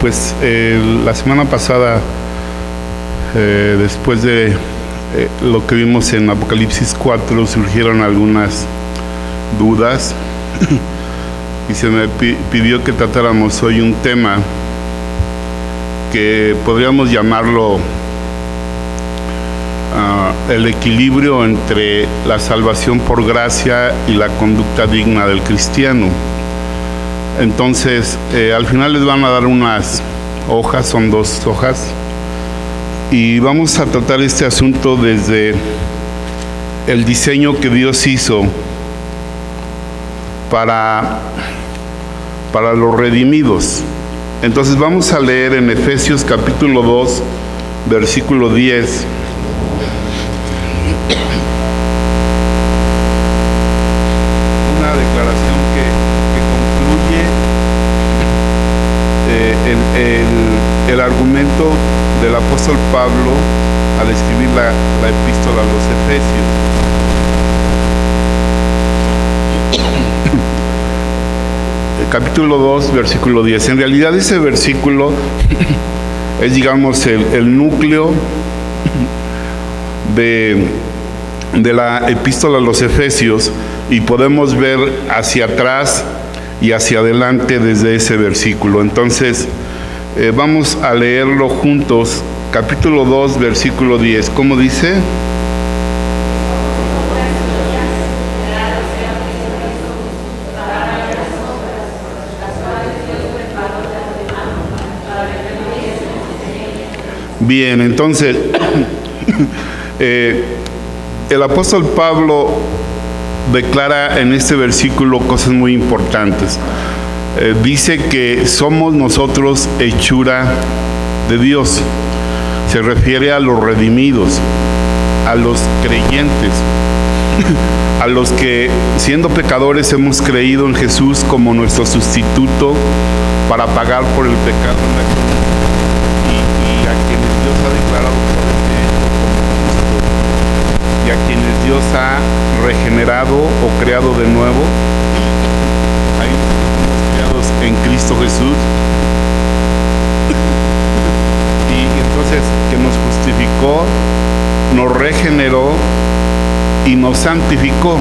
Pues la semana pasada, después de lo que vimos en Apocalipsis 4, surgieron algunas dudas y se me pidió que tratáramos hoy un tema que podríamos llamarlo el equilibrio entre la salvación por gracia y la conducta digna del cristiano. Entonces, al final les van a dar unas hojas, son 2 hojas, y vamos a tratar este asunto desde el diseño que Dios hizo para los redimidos. Entonces vamos a leer en Efesios capítulo 2, versículo 10. Una declaración que concluye el argumento del apóstol Pablo al escribir la epístola a los Efesios. Capítulo 2, versículo 10. En realidad ese versículo es, digamos, el núcleo de la epístola a los Efesios, y podemos ver hacia atrás y hacia adelante desde ese versículo. Entonces, vamos a leerlo juntos. Capítulo 2, versículo 10. ¿Cómo dice? Bien, entonces el apóstol Pablo declara en este versículo cosas muy importantes. Dice que somos nosotros hechura de Dios. Se refiere a los redimidos, a los creyentes, a los que siendo pecadores hemos creído en Jesús como nuestro sustituto para pagar por el pecado en la cruz. A quienes Dios ha regenerado o creado de nuevo, ahí somos creados en Cristo Jesús, y entonces que nos justificó, nos regeneró y nos santificó.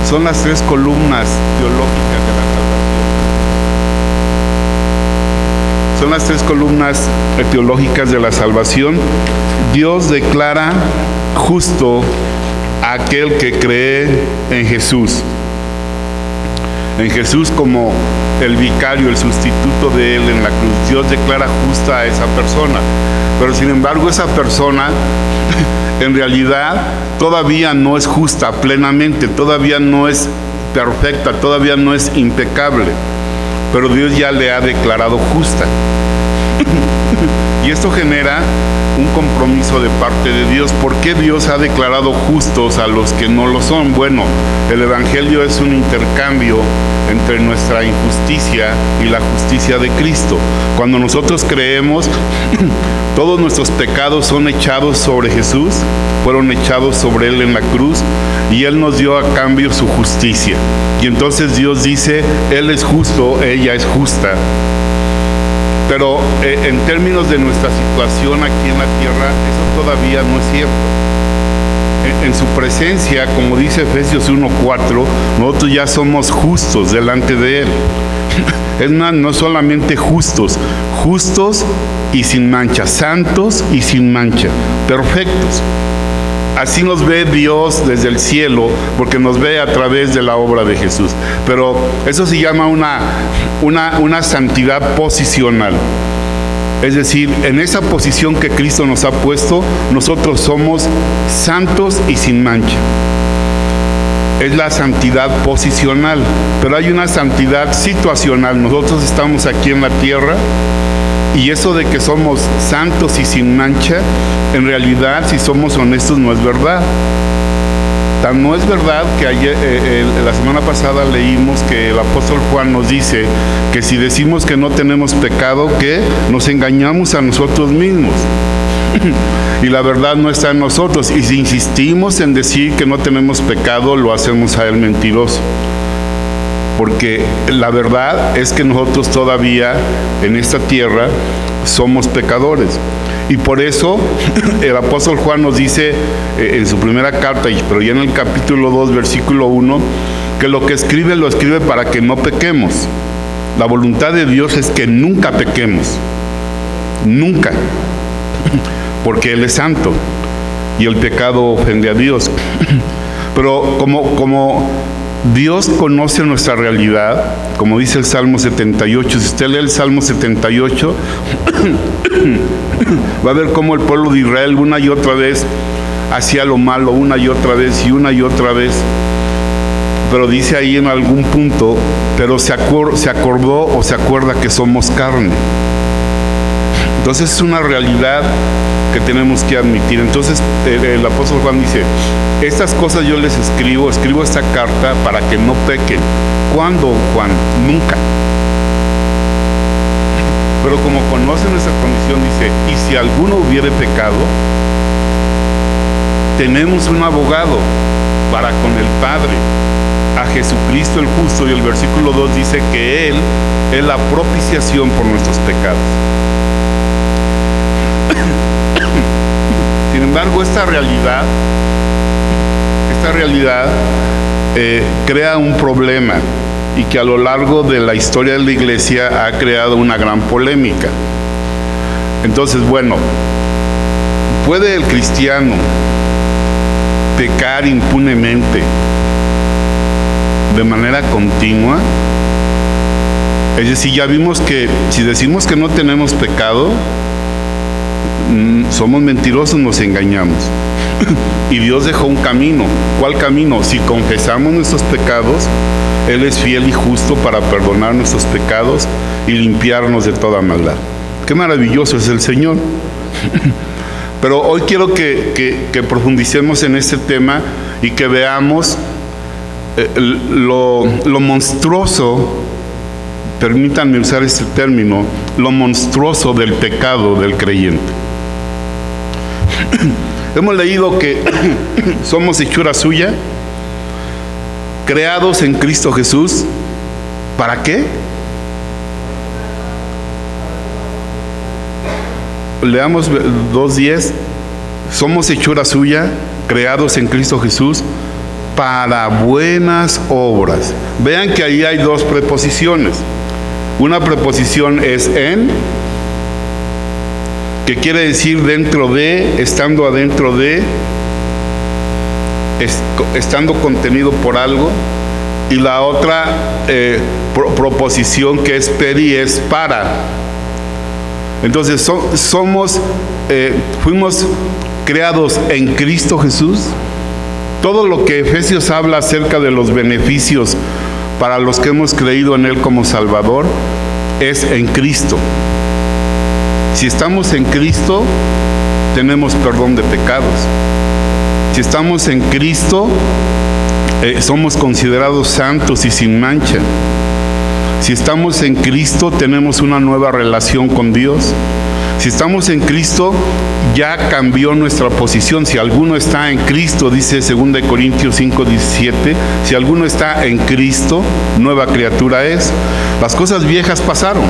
Son las 3 columnas teológicas de la salvación. Son las 3 columnas teológicas de la salvación. Dios declara justo a aquel que cree en Jesús. En Jesús como el vicario, el sustituto de Él en la cruz. Dios declara justa a esa persona. Pero sin embargo esa persona en realidad todavía no es justa plenamente, todavía no es perfecta, todavía no es impecable. Pero Dios ya le ha declarado justa. Y esto genera un compromiso de parte de Dios. ¿Por qué Dios ha declarado justos a los que no lo son? Bueno, el Evangelio es un intercambio entre nuestra injusticia y la justicia de Cristo. Cuando nosotros creemos, todos nuestros pecados son echados sobre Jesús, fueron echados sobre Él en la cruz, y Él nos dio a cambio su justicia. Y entonces Dios dice, Él es justo, ella es justa. Pero en términos de nuestra situación aquí en la tierra, eso todavía no es cierto. En su presencia, como dice Efesios 1:4, nosotros ya somos justos delante de Él. Es más, no solamente justos, justos y sin mancha, santos y sin mancha, perfectos. Así nos ve Dios desde el cielo, porque nos ve a través de la obra de Jesús. Pero eso se llama una santidad posicional. Es decir, en esa posición que Cristo nos ha puesto, nosotros somos santos y sin mancha. Es la santidad posicional. Pero hay una santidad situacional. Nosotros estamos aquí en la tierra, y eso de que somos santos y sin mancha, en realidad, si somos honestos, no es verdad. Tan no es verdad que ayer, la semana pasada leímos que el apóstol Juan nos dice que si decimos que no tenemos pecado, que nos engañamos a nosotros mismos. Y la verdad no está en nosotros. Y si insistimos en decir que no tenemos pecado, lo hacemos a Él mentiroso. porque la verdad es que nosotros todavía en esta tierra somos pecadores. Y por eso el apóstol Juan nos dice en su primera carta, pero ya en el capítulo 2, versículo 1, que lo que escribe lo escribe para que no pequemos. La voluntad de Dios es que nunca pequemos, nunca, porque Él es santo y el pecado ofende a Dios. Pero como Dios conoce nuestra realidad, como dice el Salmo 78, si usted lee el Salmo 78, va a ver cómo el pueblo de Israel una y otra vez hacía lo malo, una y otra vez y una y otra vez. Pero dice ahí en algún punto, pero se acordó o se acuerda que somos carne. Entonces es una realidad que tenemos que admitir. Entonces el apóstol Juan dice, estas cosas yo les escribo esta carta para que no pequen. ¿Cuándo, Juan? Nunca. Pero como conoce nuestra condición, dice, y si alguno hubiere pecado, tenemos un abogado para con el Padre, a Jesucristo el justo. Y el versículo 2 dice que Él es la propiciación por nuestros pecados. Sin embargo, esta realidad crea un problema, y que a lo largo de la historia de la iglesia ha creado una gran polémica. Entonces, bueno, ¿puede el cristiano pecar impunemente de manera continua? Es decir, ya vimos que si decimos que no tenemos pecado, somos mentirosos, nos engañamos. Y Dios dejó un camino. ¿Cuál camino? Si confesamos nuestros pecados, Él es fiel y justo para perdonar nuestros pecados y limpiarnos de toda maldad. Qué maravilloso es el Señor. Pero hoy quiero que profundicemos en este tema y que veamos lo monstruoso, permítanme usar este término, lo monstruoso del pecado del creyente. Hemos leído que somos hechura suya, creados en Cristo Jesús. ¿Para qué? Leamos 2:10. Somos hechura suya, creados en Cristo Jesús, para buenas obras. Vean que ahí hay dos preposiciones. Una preposición es en, que quiere decir dentro de, estando adentro de, estando contenido por algo. Y la otra proposición, que es peri, es para. Entonces fuimos creados en Cristo Jesús. Todo lo que Efesios habla acerca de los beneficios para los que hemos creído en Él como Salvador es en Cristo. Si estamos en Cristo, tenemos perdón de pecados. Si estamos en Cristo, somos considerados santos y sin mancha. Si estamos en Cristo, tenemos una nueva relación con Dios. Si estamos en Cristo, ya cambió nuestra posición. Si alguno está en Cristo, dice 2 Corintios 5:17, si alguno está en Cristo, nueva criatura es. Las cosas viejas pasaron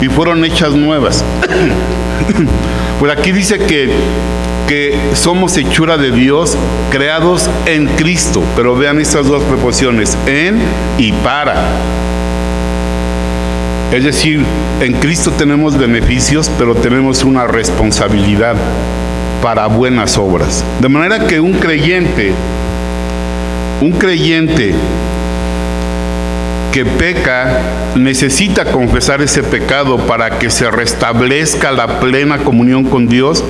y fueron hechas nuevas. Pues aquí dice que somos hechura de Dios, creados en Cristo. Pero vean estas dos preposiciones, en y para. Es decir, en Cristo tenemos beneficios, pero tenemos una responsabilidad para buenas obras. De manera que un creyente que peca necesita confesar ese pecado para que se restablezca la plena comunión con Dios,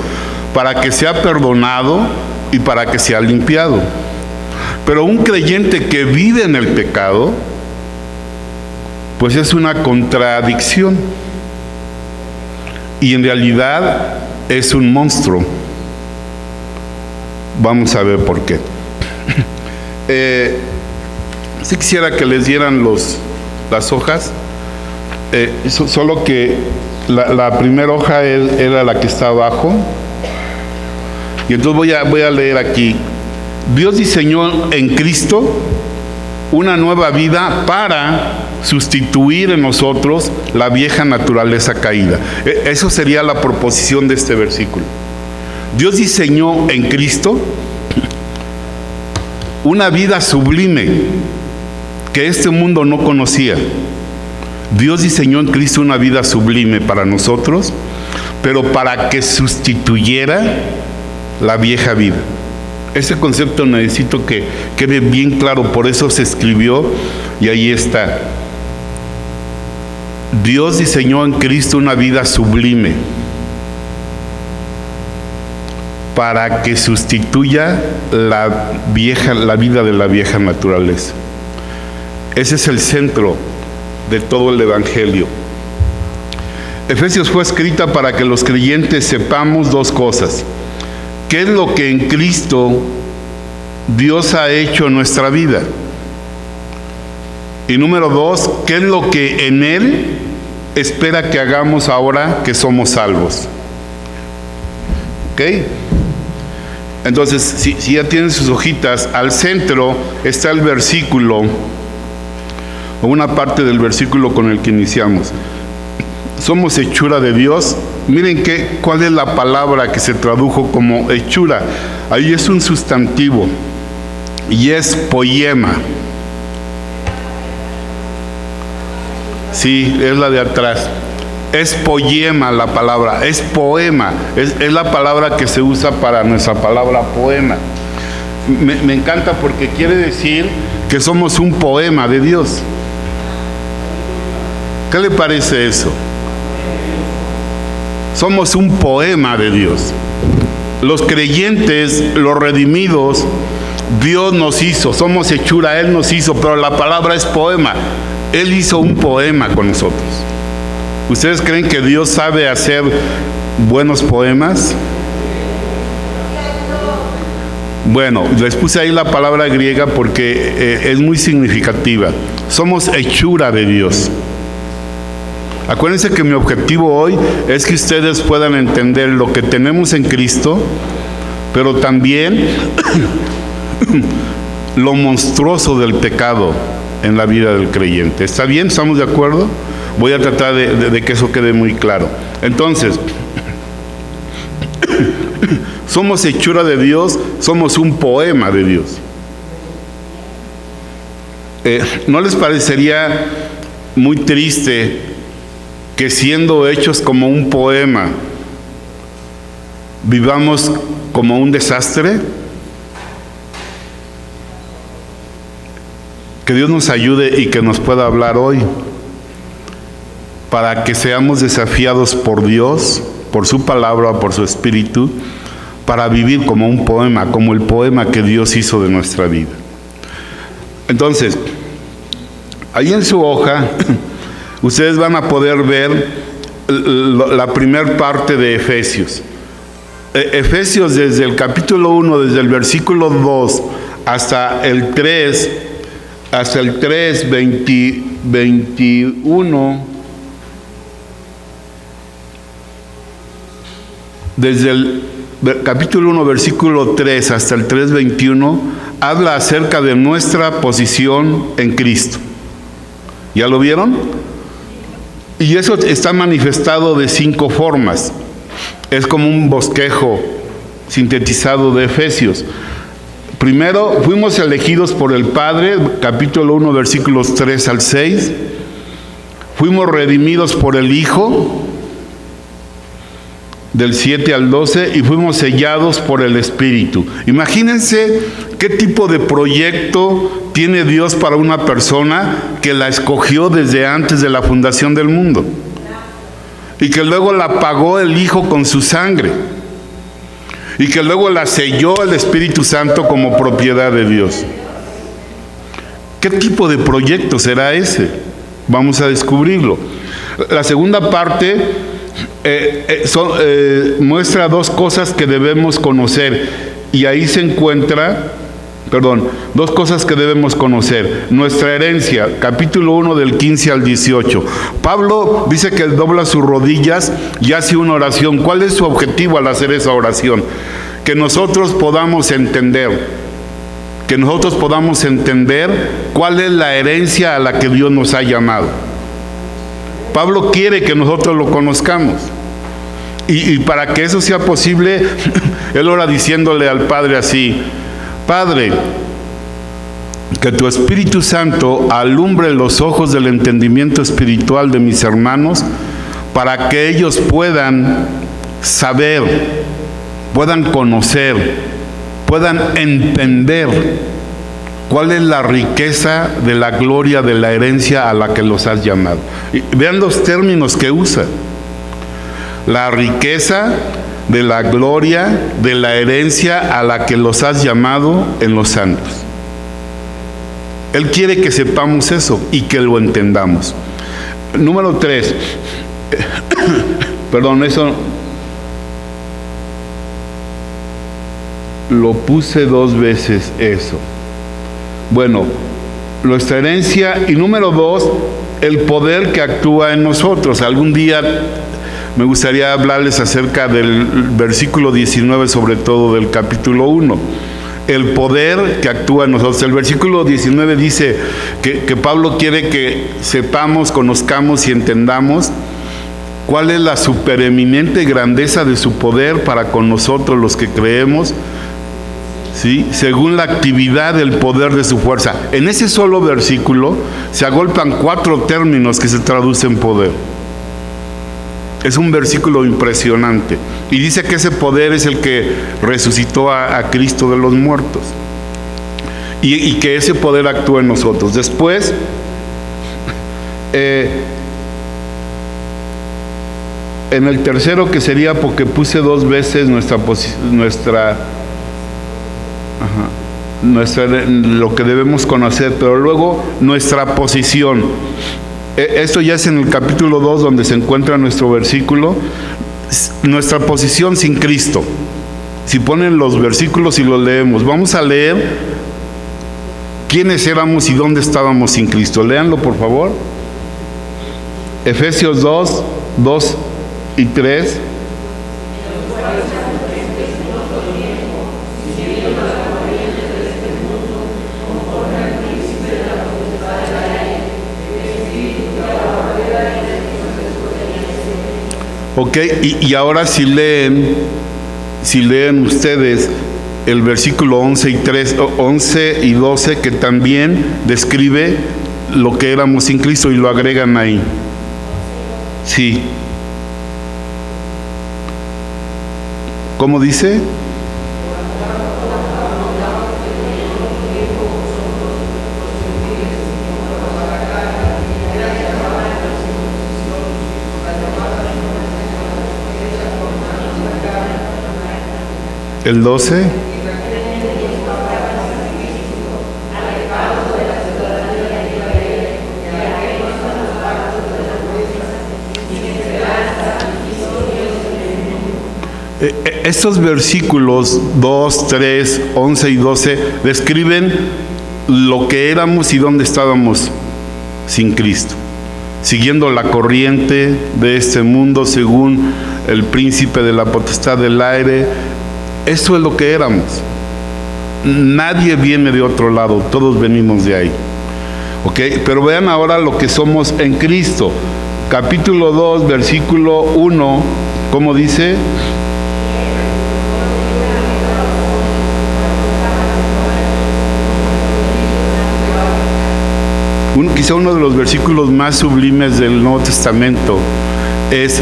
para que sea perdonado y para que sea limpiado. Pero un creyente que vive en el pecado, pues es una contradicción, y en realidad es un monstruo. Vamos a ver por qué. Si quisiera que les dieran las hojas, solo que la primera hoja era la que está abajo, y entonces voy a leer aquí. Dios diseñó en Cristo una nueva vida para sustituir en nosotros la vieja naturaleza caída. Eso sería la proposición de este versículo. Dios diseñó en Cristo una vida sublime que este mundo no conocía. Dios diseñó en Cristo una vida sublime para nosotros, pero para que sustituyera la vieja vida. Ese concepto necesito que quede bien claro, por eso se escribió y ahí está. Dios diseñó en Cristo una vida sublime para que sustituya la vida de la vieja naturaleza. Ese es el centro de todo el Evangelio. Efesios fue escrita para que los creyentes sepamos dos cosas. ¿Qué es lo que en Cristo Dios ha hecho en nuestra vida? Y número dos, ¿qué es lo que en Él espera que hagamos ahora que somos salvos? ¿Ok? Entonces, si ya tienen sus hojitas, al centro está el versículo, o una parte del versículo con el que iniciamos. Somos hechura de Dios. Miren cuál es la palabra que se tradujo como hechura. Ahí es un sustantivo y es poema. Sí, es la de atrás. Es poema la palabra, es poema. Es la palabra que se usa para nuestra palabra poema. Me encanta porque quiere decir que somos un poema de Dios. ¿Qué le parece eso? Somos un poema de Dios. Los creyentes, los redimidos, Dios nos hizo, somos hechura, Él nos hizo, pero la palabra es poema. Él hizo un poema con nosotros. ¿Ustedes creen que Dios sabe hacer buenos poemas? Bueno, les puse ahí la palabra griega porque es muy significativa. Somos hechura de Dios. Acuérdense que mi objetivo hoy es que ustedes puedan entender lo que tenemos en Cristo, pero también lo monstruoso del pecado en la vida del creyente. ¿Está bien? ¿Estamos de acuerdo? Voy a tratar de que eso quede muy claro. Entonces, somos hechura de Dios, somos un poema de Dios. ¿No les parecería muy triste que siendo hechos como un poema, vivamos como un desastre? Que Dios nos ayude y que nos pueda hablar hoy, para que seamos desafiados por Dios, por su palabra, por su espíritu, para vivir como un poema, como el poema que Dios hizo de nuestra vida. Entonces, ahí en su hoja, ustedes van a poder ver la primera parte de Efesios. Efesios desde el capítulo 1, desde el versículo 2 hasta el 3, 21, desde el capítulo 1, versículo 3 hasta el 3:21, habla acerca de nuestra posición en Cristo. ¿Ya lo vieron? Y eso está manifestado de 5 formas. Es como un bosquejo sintetizado de Efesios. Primero, fuimos elegidos por el Padre, capítulo 1, versículos 3 al 6. Fuimos redimidos por el Hijo, del 7 al 12, y fuimos sellados por el Espíritu. Imagínense qué tipo de proyecto tiene Dios para una persona que la escogió desde antes de la fundación del mundo y que luego la pagó el Hijo con su sangre y que luego la selló el Espíritu Santo como propiedad de Dios. ¿Qué tipo de proyecto será ese? Vamos a descubrirlo. La segunda parte muestra 2 cosas que debemos conocer, y ahí se encuentra, 2 cosas que debemos conocer. Nuestra herencia, capítulo 1 del 15 al 18. Pablo dice que dobla sus rodillas y hace una oración. ¿Cuál es su objetivo al hacer esa oración? Que nosotros podamos entender que nosotros podamos entender cuál es la herencia a la que Dios nos ha llamado. Pablo quiere que nosotros lo conozcamos. Y para que eso sea posible, él ora diciéndole al Padre así: Padre, que tu Espíritu Santo alumbre los ojos del entendimiento espiritual de mis hermanos, para que ellos puedan saber, puedan conocer, puedan entender cuál es la riqueza de la gloria de la herencia a la que los has llamado. Y vean los términos que usa: la riqueza de la gloria de la herencia a la que los has llamado en los santos. Él quiere que sepamos eso y que lo entendamos. Número 3. Perdón, eso lo puse 2 veces, eso. Bueno, nuestra herencia. Y número 2, el poder que actúa en nosotros. Algún día me gustaría hablarles acerca del versículo 19, sobre todo del capítulo 1. El poder que actúa en nosotros. El versículo 19 dice que Pablo quiere que sepamos, conozcamos y entendamos cuál es la supereminente grandeza de su poder para con nosotros los que creemos, ¿sí? Según la actividad del poder de su fuerza. En ese solo versículo se agolpan 4 términos que se traducen en poder. Es un versículo impresionante. Y dice que ese poder es el que resucitó a Cristo de los muertos. Y que ese poder actúa en nosotros. Después, en el tercero, que sería, porque puse 2 veces lo que debemos conocer, pero luego nuestra posición. Esto ya es en el capítulo 2 donde se encuentra nuestro versículo. Nuestra posición sin Cristo. Si ponen los versículos y los leemos, vamos a leer quiénes éramos y dónde estábamos sin Cristo. Léanlo, por favor. Efesios 2, 2 y 3. Ok, y ahora si leen ustedes el versículo 11 y 12, que también describe lo que éramos sin Cristo, y lo agregan ahí. Sí. ¿Cómo dice? El 12. Estos versículos 2, 3, 11 y 12 describen lo que éramos y dónde estábamos sin Cristo, siguiendo la corriente de este mundo, según el príncipe de la potestad del aire. Eso es lo que éramos. Nadie viene de otro lado, todos venimos de ahí. ¿Ok? Pero vean ahora lo que somos en Cristo. Capítulo 2, versículo 1, ¿cómo dice? Quizá uno de los versículos más sublimes del Nuevo Testamento es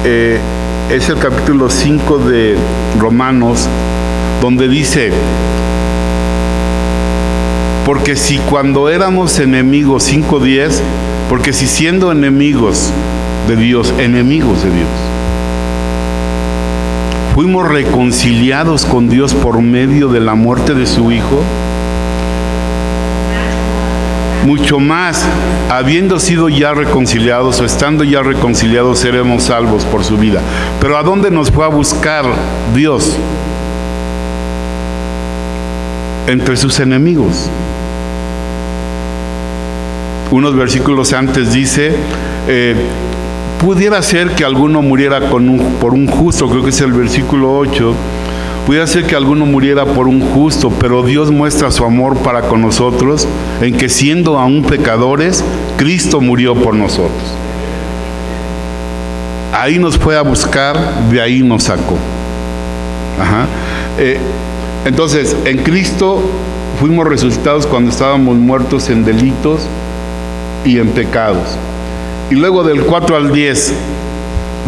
el capítulo 5 de Romanos, donde dice: porque si cuando éramos enemigos, 5:10, porque si siendo enemigos de Dios, fuimos reconciliados con Dios por medio de la muerte de su Hijo, mucho más, habiendo sido ya reconciliados o estando ya reconciliados, seremos salvos por su vida. Pero ¿a dónde nos fue a buscar Dios? Entre sus enemigos. Unos versículos antes dice: pudiera ser que alguno muriera por un justo, creo que es el versículo 8, Pudiera ser que alguno muriera por un justo, pero Dios muestra su amor para con nosotros en que siendo aún pecadores, Cristo murió por nosotros. Ahí nos fue a buscar, de ahí nos sacó. Entonces, en Cristo fuimos resucitados cuando estábamos muertos en delitos y en pecados. Y luego del 4 al 10,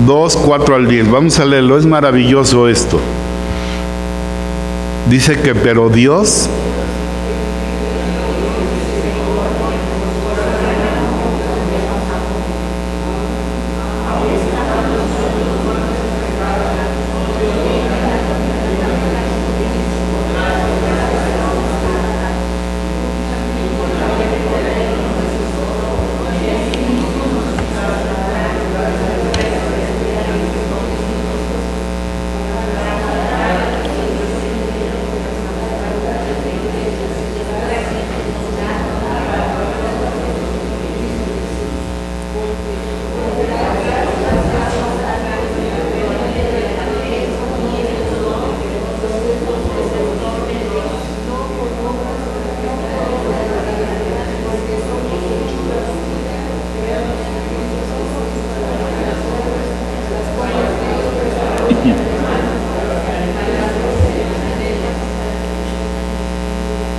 2, 4 al 10, vamos a leerlo, es maravilloso esto. Dice que, pero Dios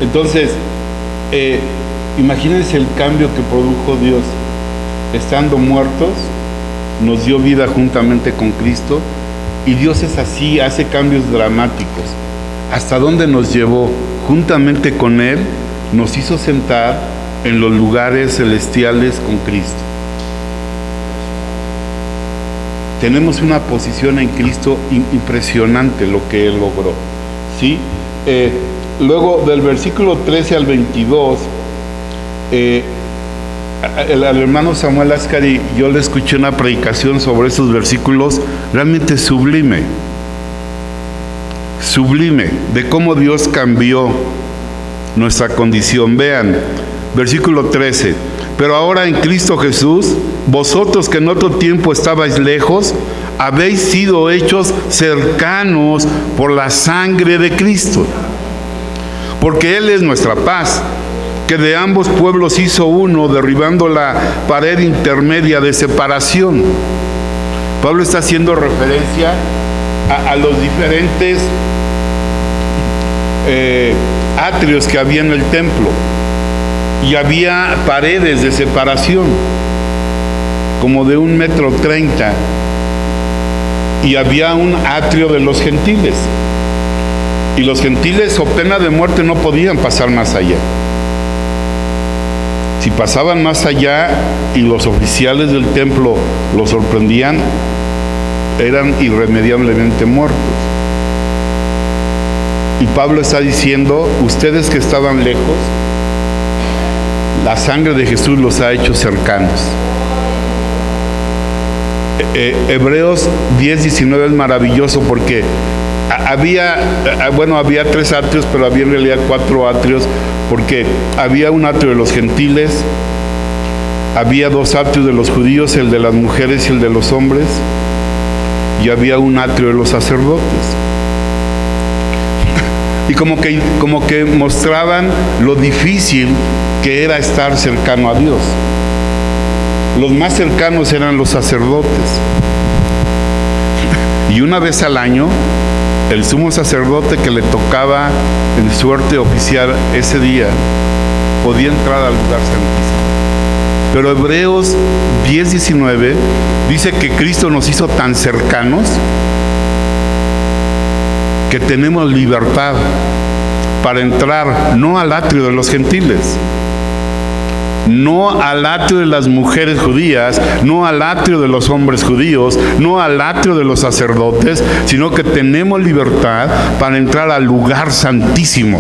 Entonces, imagínense el cambio que produjo Dios. Estando muertos, nos dio vida juntamente con Cristo, y Dios es así, hace cambios dramáticos. ¿Hasta dónde nos llevó? Juntamente con Él, nos hizo sentar en los lugares celestiales con Cristo. Tenemos una posición en Cristo impresionante, lo que Él logró, ¿sí? Luego del versículo 13 al 22, al hermano Samuel Ascari, yo le escuché una predicación sobre esos versículos realmente sublime, de cómo Dios cambió nuestra condición. Vean, versículo 13, pero ahora en Cristo Jesús, vosotros que en otro tiempo estabais lejos, habéis sido hechos cercanos por la sangre de Cristo. Porque Él es nuestra paz, que de ambos pueblos hizo uno, derribando la pared intermedia de separación. Pablo está haciendo referencia a los diferentes atrios que había en el templo. Y había paredes de separación, como de 1,30 m. Y había un atrio de los gentiles. Y los gentiles, o pena de muerte, no podían pasar más allá. Si pasaban más allá y los oficiales del templo los sorprendían, eran irremediablemente muertos. Y Pablo está diciendo, ustedes que estaban lejos, la sangre de Jesús los ha hecho cercanos. Hebreos 10:19 es maravilloso porque había 3 atrios, pero había en realidad 4 atrios, porque había un atrio de los gentiles, había 2 atrios de los judíos, el de las mujeres y el de los hombres, y había un atrio de los sacerdotes. Y como que mostraban lo difícil que era estar cercano a Dios. Los más cercanos eran los sacerdotes. Y una vez al año, el sumo sacerdote que le tocaba en suerte oficiar ese día podía entrar al lugar santísimo. Pero Hebreos 10:19 dice que Cristo nos hizo tan cercanos que tenemos libertad para entrar no al atrio de los gentiles, no al atrio de las mujeres judías, no al atrio de los hombres judíos, no al atrio de los sacerdotes, sino que tenemos libertad para entrar al lugar santísimo.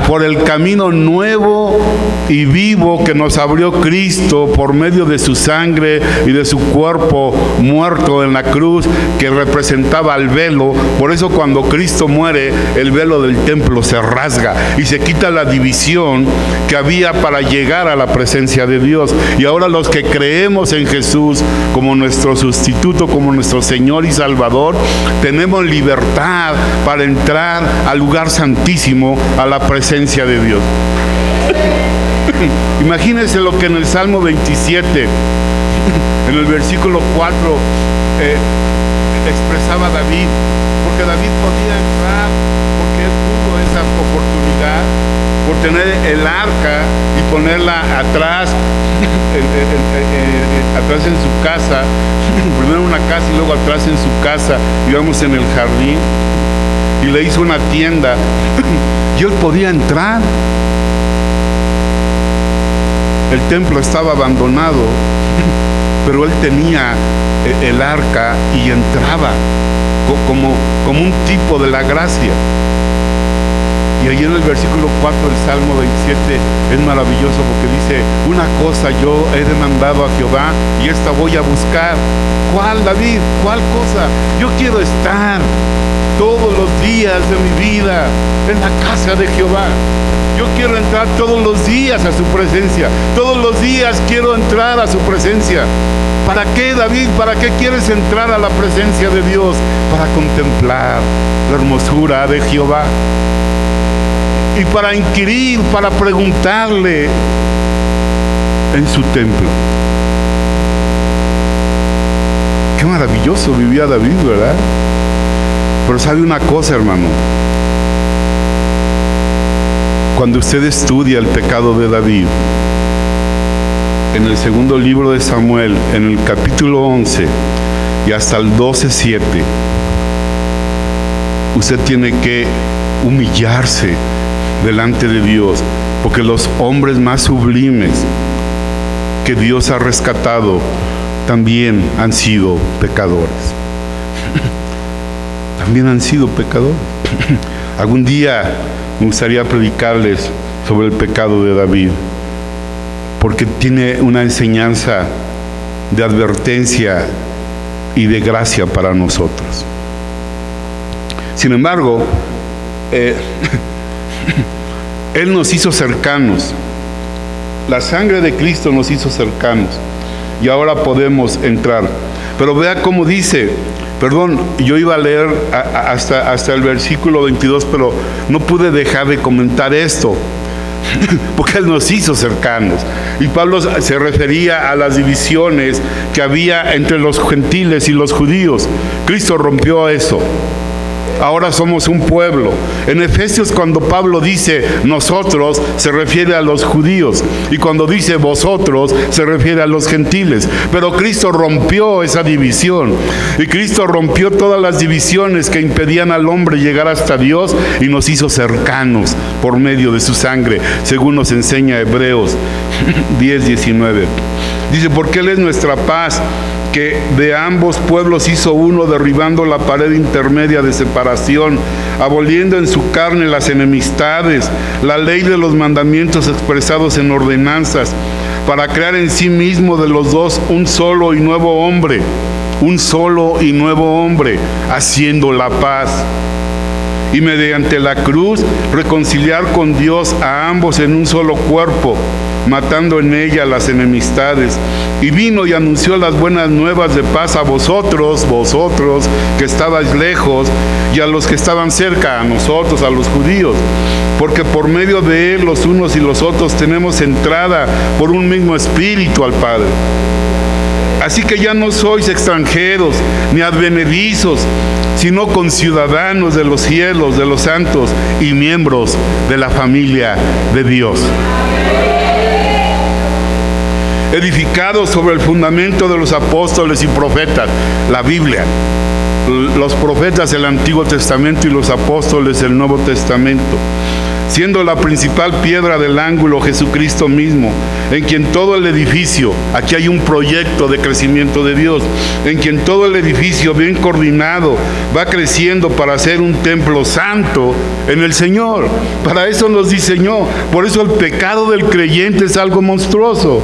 por el camino nuevo y vivo que nos abrió Cristo por medio de su sangre y de su cuerpo muerto en la cruz, que representaba el velo. Por eso cuando Cristo muere, el velo del templo se rasga y se quita la división que había para llegar a la presencia de Dios. Y ahora los que creemos en Jesús como nuestro sustituto, como nuestro Señor y Salvador, tenemos libertad para entrar al lugar santísimo, a la presencia de Dios. Imagínense lo que en el Salmo 27, en el versículo 4, expresaba David, porque David podía entrar, porque él tuvo esa oportunidad, por tener el arca y ponerla atrás, atrás en su casa, primero en una casa y luego atrás en su casa, digamos en el jardín, y le hizo una tienda, y él podía entrar. El templo estaba abandonado, pero él tenía el arca y entraba como un tipo de la gracia. Y ahí en el versículo 4 del Salmo 27 es maravilloso, porque dice: una cosa yo he demandado a Jehová y esta voy a buscar. ¿Cuál, David? ¿Cuál cosa? Yo quiero estar todos los días de mi vida en la casa de Jehová. Yo quiero entrar todos los días a su presencia. Todos los días quiero entrar a su presencia. ¿Para qué, David? ¿Para qué quieres entrar a la presencia de Dios? Para contemplar la hermosura de Jehová. Y para inquirir, para preguntarle en su templo. Qué maravilloso vivía David, ¿verdad? Pero sabe una cosa, hermano. Cuando usted estudia el pecado de David, en el segundo libro de Samuel, en el capítulo 11 y hasta el 12:7, usted tiene que humillarse delante de Dios, porque los hombres más sublimes que Dios ha rescatado también han sido pecadores. También han sido pecadores. Algún día me gustaría predicarles sobre el pecado de David, porque tiene una enseñanza de advertencia y de gracia para nosotros. Sin embargo, Él nos hizo cercanos. La sangre de Cristo nos hizo cercanos y ahora podemos entrar. Pero vea cómo dice, yo iba a leer hasta el versículo 22, pero no pude dejar de comentar esto, porque Él nos hizo cercanos. Y Pablo se refería a las divisiones que había entre los gentiles y los judíos. Cristo rompió eso. Ahora somos un pueblo. En Efesios, cuando Pablo dice nosotros, se refiere a los judíos, y cuando dice vosotros, se refiere a los gentiles. Pero Cristo rompió esa división, y Cristo rompió todas las divisiones que impedían al hombre llegar hasta Dios, y nos hizo cercanos por medio de su sangre, según nos enseña Hebreos 10:19. Dice: porque Él es nuestra paz, que de ambos pueblos hizo uno, derribando la pared intermedia de separación, aboliendo en su carne las enemistades, la ley de los mandamientos expresados en ordenanzas, para crear en sí mismo de los dos un solo y nuevo hombre, haciendo la paz. Y mediante la cruz reconciliar con Dios a ambos en un solo cuerpo, matando en ella las enemistades. Y vino y anunció las buenas nuevas de paz a vosotros que estabais lejos, y a los que estaban cerca, a nosotros, a los judíos. Porque por medio de Él, los unos y los otros, tenemos entrada por un mismo espíritu al Padre. Así que ya no sois extranjeros ni advenedizos, sino conciudadanos de los cielos, de los santos, y miembros de la familia de Dios. Edificados sobre el fundamento de los apóstoles y profetas, la Biblia, los profetas del Antiguo Testamento y los apóstoles del Nuevo Testamento, siendo la principal piedra del ángulo Jesucristo mismo, en quien todo el edificio, aquí hay un proyecto de crecimiento de Dios, en quien todo el edificio bien coordinado va creciendo para ser un templo santo en el Señor. Para eso nos diseñó. Por eso el pecado del creyente es algo monstruoso.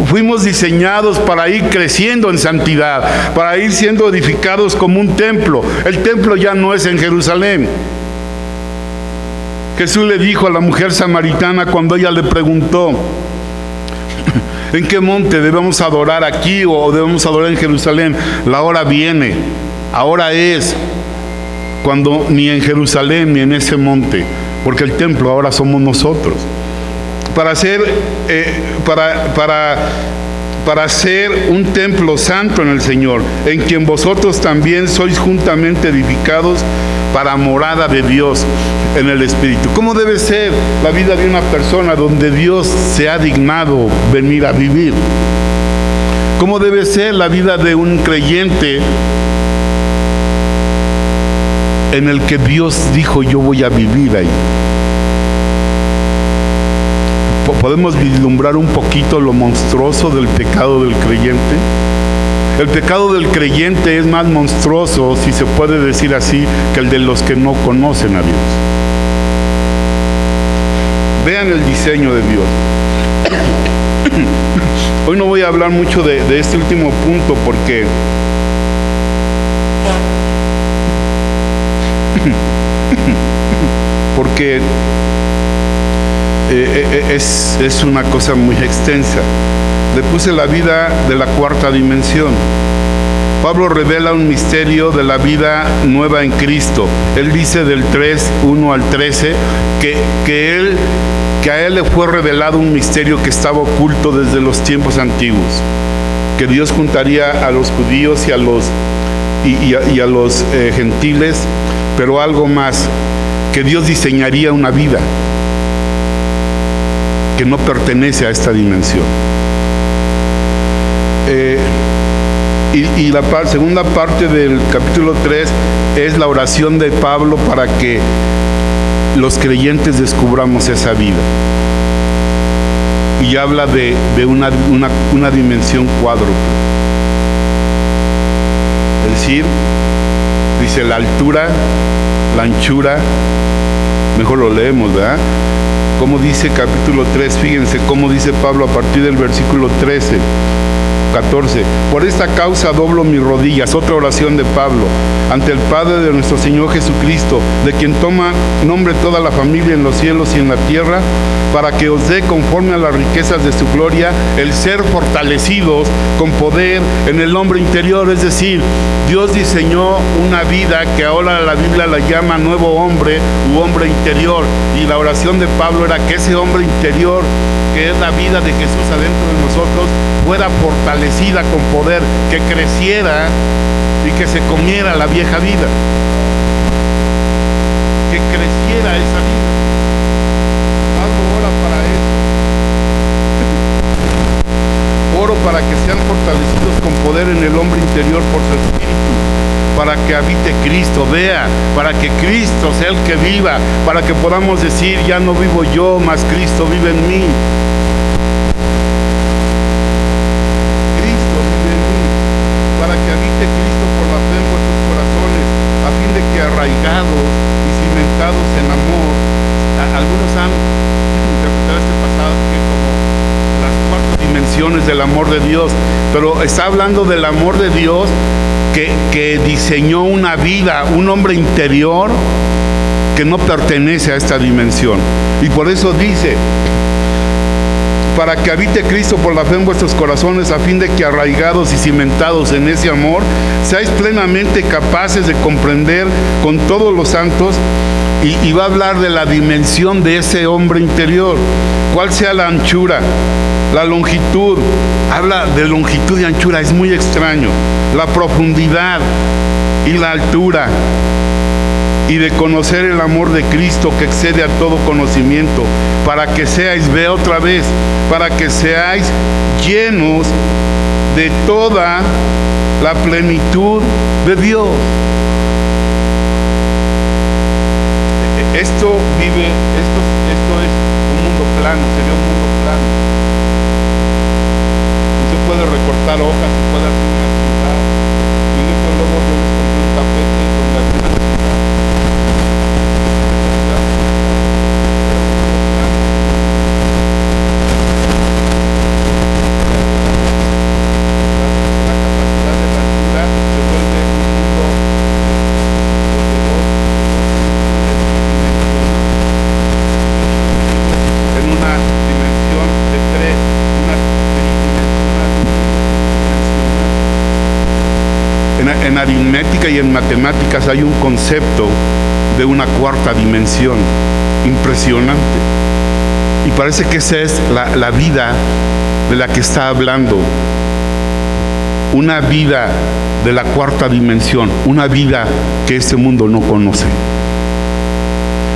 Fuimos diseñados para ir creciendo en santidad, para ir siendo edificados como un templo. El templo ya no es en Jerusalén. Jesús le dijo a la mujer samaritana cuando ella le preguntó: ¿en qué monte debemos adorar, aquí o debemos adorar en Jerusalén? La hora viene, ahora es, cuando ni en Jerusalén ni en ese monte, porque el templo ahora somos nosotros. Para ser un templo santo en el Señor, en quien vosotros también sois juntamente edificados para morada de Dios en el Espíritu. ¿Cómo debe ser la vida de una persona donde Dios se ha dignado venir a vivir? ¿Cómo debe ser la vida de un creyente en el que Dios dijo: yo voy a vivir ahí? ¿Podemos vislumbrar un poquito lo monstruoso del pecado del creyente? El pecado del creyente es más monstruoso, si se puede decir así, que el de los que no conocen a Dios. Vean el diseño de Dios. Hoy no voy a hablar mucho de este último punto porque es una cosa muy extensa. Le puse la vida de la cuarta dimensión. Pablo revela un misterio de la vida nueva en Cristo. Él dice del 3:1 al 13 que a él le fue revelado un misterio que estaba oculto desde los tiempos antiguos, que Dios juntaría a los judíos y a los gentiles, pero algo más, que Dios diseñaría una vida que no pertenece a esta dimensión. Y la segunda parte del capítulo 3 es la oración de Pablo para que los creyentes descubramos esa vida. Y habla de una dimensión cuádruple. Es decir, dice la altura, la anchura, mejor lo leemos, ¿verdad? Como dice capítulo 3, fíjense cómo dice Pablo a partir del versículo 14. Por esta causa doblo mis rodillas, otra oración de Pablo, ante el Padre de nuestro Señor Jesucristo, de quien toma nombre toda la familia en los cielos y en la tierra, para que os dé conforme a las riquezas de su gloria el ser fortalecidos con poder en el hombre interior. Es decir, Dios diseñó una vida que ahora la Biblia la llama nuevo hombre u hombre interior, y la oración de Pablo era que ese hombre interior, que es la vida de Jesús adentro de nosotros, fuera fortalecida con poder, que creciera y que se comiera la vieja vida, que creciera esa vida. Pablo ora para eso. Oro para que sean fortalecidos con poder en el hombre interior por su Espíritu, para que habite Cristo, vea, para que Cristo sea el que viva, para que podamos decir: ya no vivo yo, mas Cristo vive en mí. Cristo vive en mí, para que habite Cristo por la fe en vuestros corazones, a fin de que arraigados y cimentados en amor. Algunos han interpretado este pasaje como las cuatro dimensiones del amor de Dios, pero está hablando del amor de Dios que diseñó una vida, un hombre interior que no pertenece a esta dimensión. Y por eso dice: para que habite Cristo por la fe en vuestros corazones, a fin de que arraigados y cimentados en ese amor, seáis plenamente capaces de comprender con todos los santos. Y va a hablar de la dimensión de ese hombre interior, cuál sea la anchura, la longitud. Habla de longitud y anchura, es muy extraño. La profundidad y la altura, y de conocer el amor de Cristo que excede a todo conocimiento, para que seáis, ve otra vez, para que seáis llenos de toda la plenitud de Dios. esto es un mundo plano, sería un mundo plano. No se puede recortar hojas, se puede hacer una ciudad. Y luego yo les compré un tapete donde había una ciudad. La capacidad de la ciudad se vuelve un mundo en una dimensión de tres, una tridimensional. En aritmética y en matemáticas hay un concepto de una cuarta dimensión impresionante, y parece que esa es la vida de la que está hablando, una vida de la cuarta dimensión, una vida que este mundo no conoce.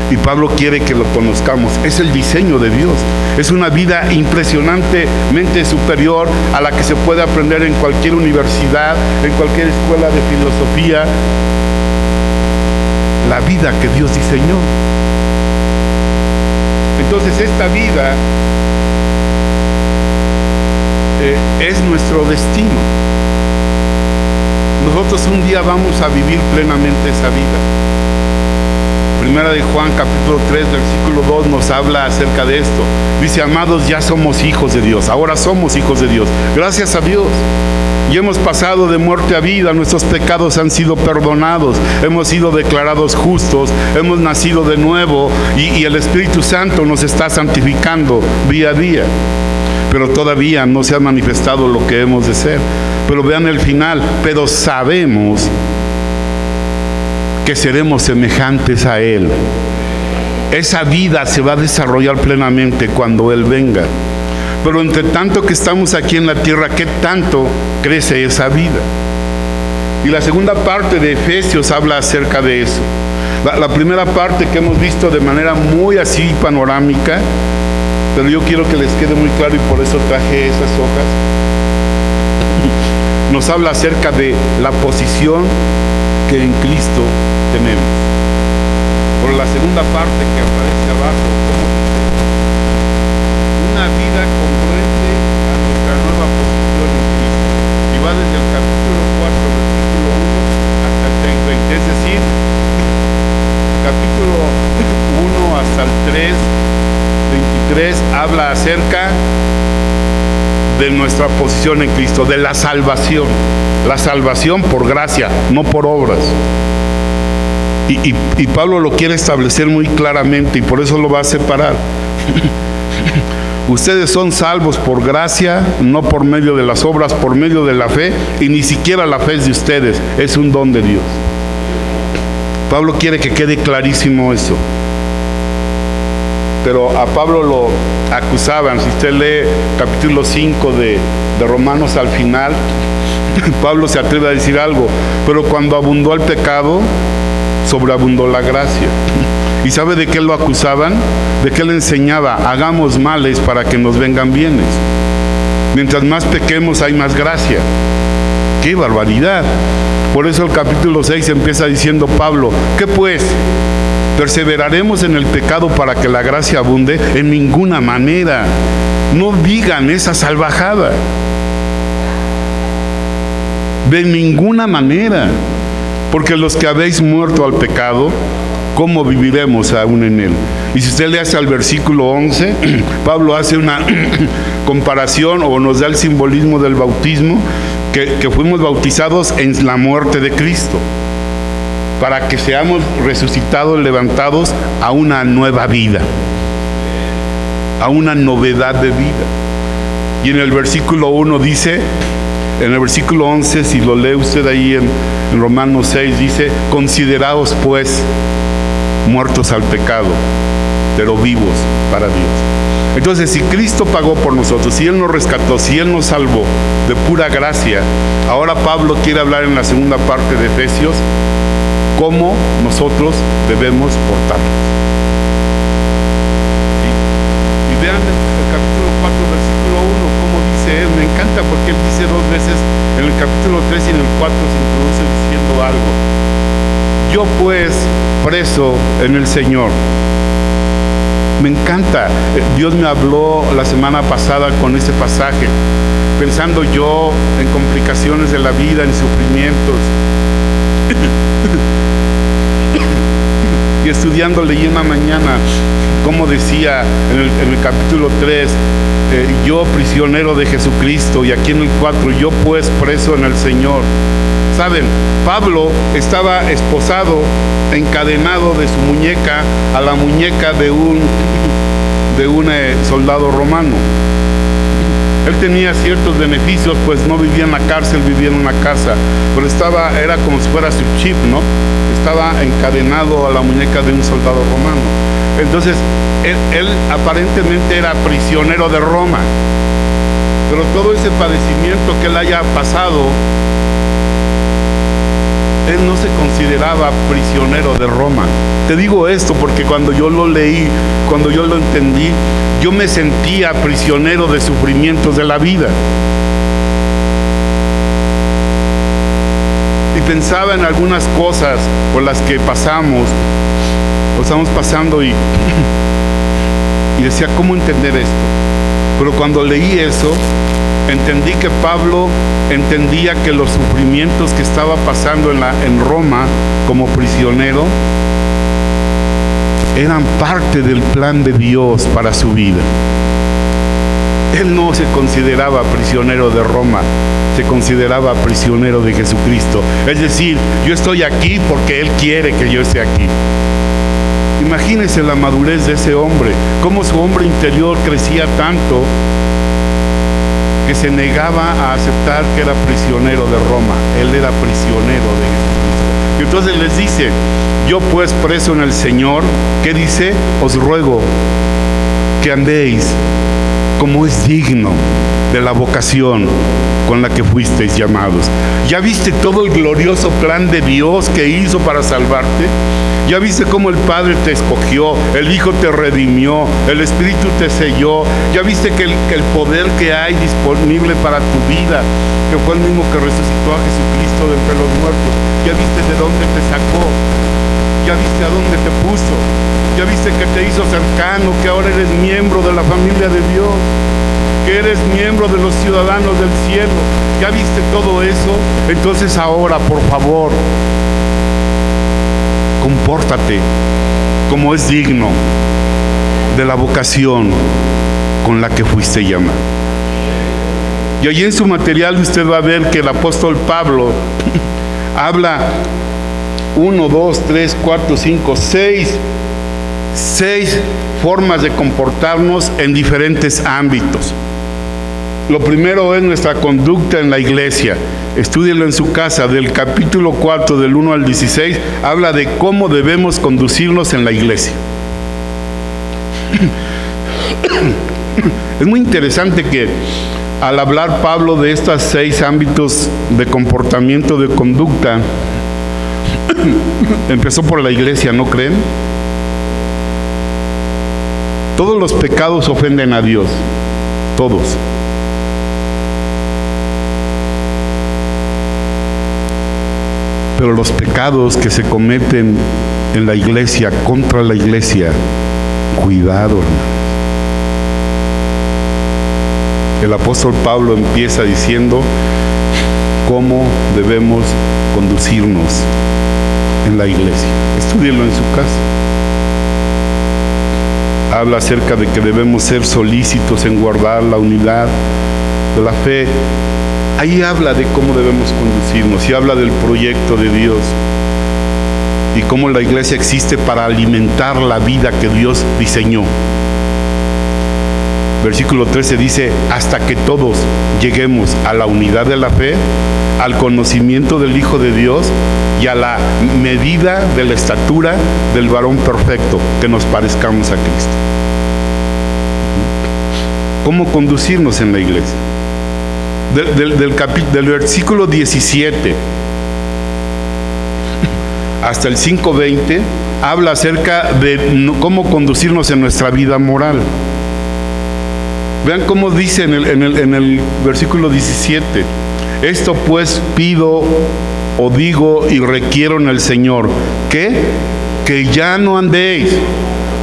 Y Pablo quiere que lo conozcamos. Es el diseño de Dios. Es una vida impresionantemente superior a la que se puede aprender en cualquier universidad, en cualquier escuela de filosofía. La vida que Dios diseñó. Entonces esta vida es nuestro destino. Nosotros un día vamos a vivir plenamente esa vida. Primera de Juan, capítulo 3, versículo 2 nos habla acerca de esto. Dice: amados, ya somos hijos de Dios. Ahora somos hijos de Dios. Gracias a Dios. Y hemos pasado de muerte a vida. Nuestros pecados han sido perdonados. Hemos sido declarados justos. Hemos nacido de nuevo. Y el Espíritu Santo nos está santificando día a día. Pero todavía no se ha manifestado lo que hemos de ser. Pero vean el final. Pero sabemos que seremos semejantes a Él. Esa vida se va a desarrollar plenamente cuando Él venga. Pero entre tanto que estamos aquí en la tierra, ¿qué tanto crece esa vida? Y la segunda parte de Efesios habla acerca de eso. La primera parte que hemos visto de manera muy así panorámica, pero yo quiero que les quede muy claro y por eso traje esas hojas. Nos habla acerca de la posición que en Cristo tenemos. Por la segunda parte que aparece abajo, como dice, una vida congruente a nuestra nueva posición en Cristo. Y va desde el capítulo 4, versículo 1 hasta el 30. Es decir, capítulo 1 hasta el 3, 23, habla acerca de nuestra posición en Cristo, de la salvación. La salvación por gracia, no por obras. Y Pablo lo quiere establecer muy claramente y por eso lo va a separar. Ustedes son salvos por gracia, no por medio de las obras, por medio de la fe, y ni siquiera la fe es de ustedes, es un don de Dios. Pablo quiere que quede clarísimo eso. Pero a Pablo lo acusaban. Si usted lee capítulo 5 de Romanos al final, Pablo se atreve a decir algo: pero cuando abundó el pecado, sobreabundó la gracia. ¿Y sabe de qué lo acusaban? De que él enseñaba: hagamos males para que nos vengan bienes. Mientras más pequemos hay más gracia. ¡Qué barbaridad! Por eso el capítulo 6 empieza diciendo Pablo: ¿qué pues? ¿Perseveraremos en el pecado para que la gracia abunde? En ninguna manera. No digan esa salvajada. De ninguna manera. Porque los que habéis muerto al pecado, ¿cómo viviremos aún en él? Y si usted le hace al versículo 11, Pablo hace una comparación o nos da el simbolismo del bautismo, que fuimos bautizados en la muerte de Cristo, para que seamos resucitados, levantados a una nueva vida, a una novedad de vida. Y en el versículo 1 dice, en el versículo 11, si lo lee usted ahí en Romanos 6, dice: consideraos pues muertos al pecado, pero vivos para Dios. Entonces, si Cristo pagó por nosotros, si Él nos rescató, si Él nos salvó de pura gracia, ahora Pablo quiere hablar en la segunda parte de Efesios cómo nosotros debemos portarnos. Y vean el capítulo 4, versículo 1, cómo dice él. Me encanta porque él dice dos veces, en el capítulo 3 y en el 4 se introduce diciendo algo. Yo pues, preso en el Señor. Me encanta. Dios me habló la semana pasada con ese pasaje, pensando yo en complicaciones de la vida, en sufrimientos. Y estudiando, leí una mañana como decía en el capítulo 3, yo prisionero de Jesucristo, y aquí en el 4, yo pues preso en el Señor. Saben, Pablo estaba esposado, encadenado de su muñeca a la muñeca de un soldado romano. Él tenía ciertos beneficios, pues no vivía en la cárcel, vivía en una casa, pero era como si fuera su chip, ¿no? Estaba encadenado a la muñeca de un soldado romano. Entonces, él aparentemente era prisionero de Roma, pero todo ese padecimiento que él haya pasado, él no se consideraba prisionero de Roma. Te digo esto porque cuando yo lo leí, cuando yo lo entendí, yo me sentía prisionero de sufrimientos de la vida. Y pensaba en algunas cosas por las que pasamos, o estamos pasando, y decía, ¿cómo entender esto? Pero cuando leí eso, entendí que Pablo entendía que los sufrimientos que estaba pasando en Roma como prisionero eran parte del plan de Dios para su vida. Él no se consideraba prisionero de Roma, se consideraba prisionero de Jesucristo. Es decir, yo estoy aquí porque Él quiere que yo esté aquí. Imagínense la madurez de ese hombre, cómo su hombre interior crecía tanto que se negaba a aceptar que era prisionero de Roma. Él era prisionero de Jesucristo. Y entonces les dice, yo pues preso en el Señor, ¿qué dice? Os ruego que andéis como es digno de la vocación con la que fuisteis llamados. ¿Ya viste todo el glorioso plan de Dios que hizo para salvarte? ¿Ya viste cómo el Padre te escogió, el Hijo te redimió, el Espíritu te selló? ¿Ya viste que el poder que hay disponible para tu vida, que fue el mismo que resucitó a Jesucristo de entre los muertos? ¿Ya viste de dónde te sacó? ¿Ya viste a dónde te puso? ¿Ya viste que te hizo cercano, que ahora eres miembro de la familia de Dios, que eres miembro de los ciudadanos del cielo? ¿Ya viste todo eso? Entonces ahora, por favor, compórtate como es digno de la vocación con la que fuiste llamado. Y allí en su material usted va a ver que el apóstol Pablo habla 1, 2, 3, 4, 5, 6 formas de comportarnos en diferentes ámbitos. Lo primero es nuestra conducta en la iglesia. Estúdielo en su casa. Del capítulo 4, del 1 al 16, habla de cómo debemos conducirnos en la iglesia. Es muy interesante que al hablar Pablo de estos 6 ámbitos de comportamiento, de conducta, empezó por la iglesia, ¿no creen? Todos los pecados ofenden a Dios, todos. Pero los pecados que se cometen en la iglesia, contra la iglesia, cuidado, hermanos. El apóstol Pablo empieza diciendo cómo debemos conducirnos en la iglesia. Estúdielo en su casa. Habla acerca de que debemos ser solícitos en guardar la unidad de la fe. Ahí habla de cómo debemos conducirnos y habla del proyecto de Dios y cómo la iglesia existe para alimentar la vida que Dios diseñó. Versículo 13 dice, hasta que todos lleguemos a la unidad de la fe, al conocimiento del Hijo de Dios y a la medida de la estatura del varón perfecto, que nos parezcamos a Cristo. ¿Cómo conducirnos en la iglesia? Del versículo 17 hasta el 5:20 habla acerca de cómo conducirnos en nuestra vida moral. Vean cómo dice en el versículo 17, esto pues pido o digo y requiero en el Señor, que que ya no andéis